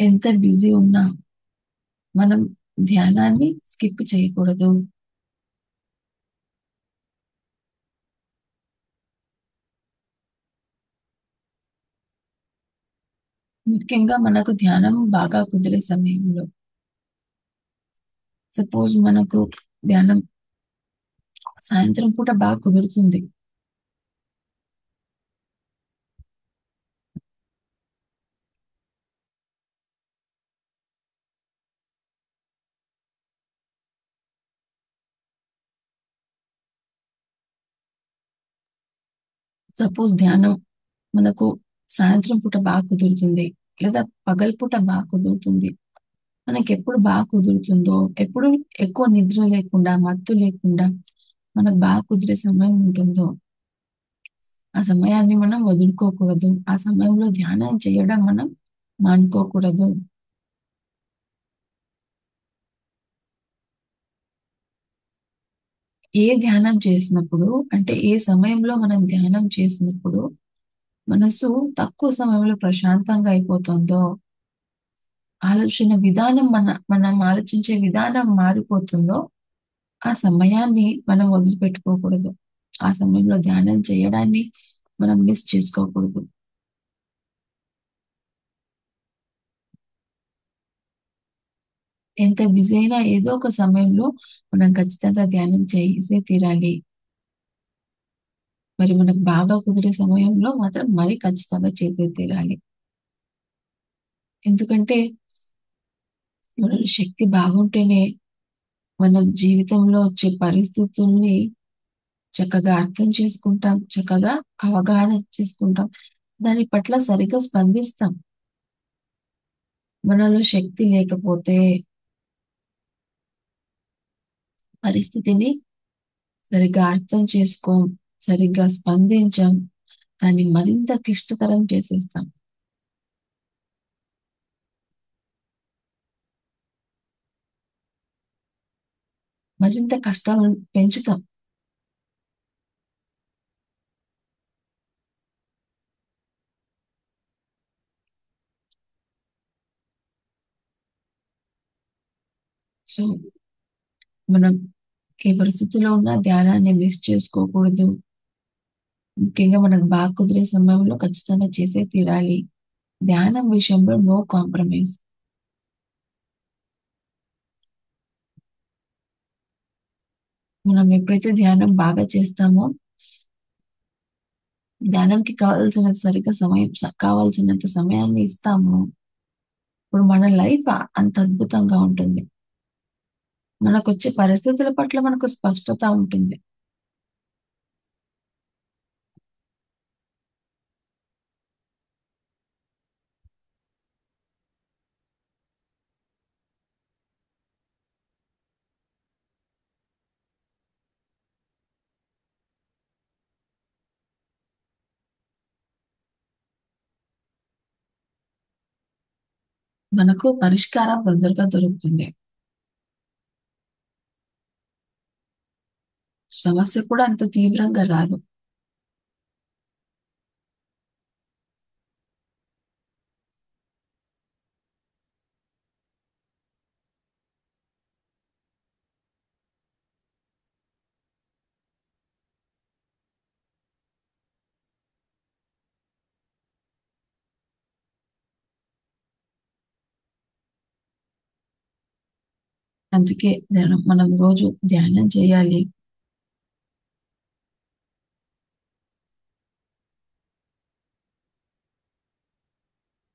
ఎంత బిజీ ఉన్నా మనం ధ్యానాన్ని స్కిప్ చేయకూడదు. ముఖ్యంగా మనకు ధ్యానం బాగా కుదిరే సమయంలో. సపోజ్ మనకు ధ్యానం సాయంత్రం పూట బాగా కుదురుతుంది. సపోజ్ ధ్యానం మనకు సాయంత్రం పూట బాగా కుదురుతుంది. లేదా పగలు పూట బాగా కుదురుతుంది. మనకెప్పుడు బాగా కుదురుతుందో, ఎప్పుడు ఎక్కువ నిద్ర లేకుండా, మత్తు లేకుండా మనకు బాగా కుదిరే సమయం ఉంటుందో, ఆ సమయాన్ని మనం వదులుకోకూడదు. ఆ సమయంలో ధ్యానం చేయడం మనం మానుకోకూడదు. ఏ ధ్యానం చేసినప్పుడు అంటే ఏ సమయంలో మనం ధ్యానం చేసినప్పుడు మనసు తక్కువ సమయంలో ప్రశాంతంగా అయిపోతుందో, ఆలోచన విధానం మనం ఆలోచించే విధానం మారిపోతుందో, ఆ సమయాన్ని మనం వదిలిపెట్టుకోకూడదు. ఆ సమయంలో ధ్యానం చేయడాన్ని మనం మిస్ చేసుకోకూడదు. ఎంత బిజీ అయినా ఏదో ఒక సమయంలో మనం ఖచ్చితంగా ధ్యానం చేసే తీరాలి. మరి మనకు బాగా కుదిరే సమయంలో మాత్రం మరి ఖచ్చితంగా చేసే తీరాలి. ఎందుకంటే మన శక్తి బాగుంటేనే మనం జీవితంలో వచ్చే పరిస్థితుల్ని చక్కగా అర్థం చేసుకుంటాం. చక్కగా అవగాహన చేసుకుంటాం. దాని పట్ల సరిగ్గా స్పందిస్తాం. మనలో శక్తి లేకపోతే పరిస్థితిని సరిగ్గా అర్థం చేసుకోం, సరిగ్గా స్పందించం. దాన్ని మరింత క్లిష్టతరం చేసేస్తాం. మరింత కష్టాలను పెంచుతాం. సో, మనం ఏ పరిస్థితిలో ఉన్నా ధ్యానాన్ని మిస్ చేసుకోకూడదు. ముఖ్యంగా మనకు బాగా కుదిరే సమయంలో ఖచ్చితంగా చేసే తీరాలి. ధ్యానం విషయంలో నో కాంప్రమైజ్. మనం ఎప్పుడైతే ధ్యానం బాగా చేస్తామో, ధ్యానానికి కావాల్సినంత సమయాన్ని ఇస్తామో, ఇప్పుడు మన లైఫ్ అంత అద్భుతంగా ఉంటుంది. మనకొచ్చే పరిస్థితుల పట్ల మనకు స్పష్టత ఉంటుంది. మనకు పరిష్కారం తొందరగా దొరుకుతుంది. సమస్య కూడా అంత తీవ్రంగా రాదు. అందుకే మనం రోజు ధ్యానం చేయాలి.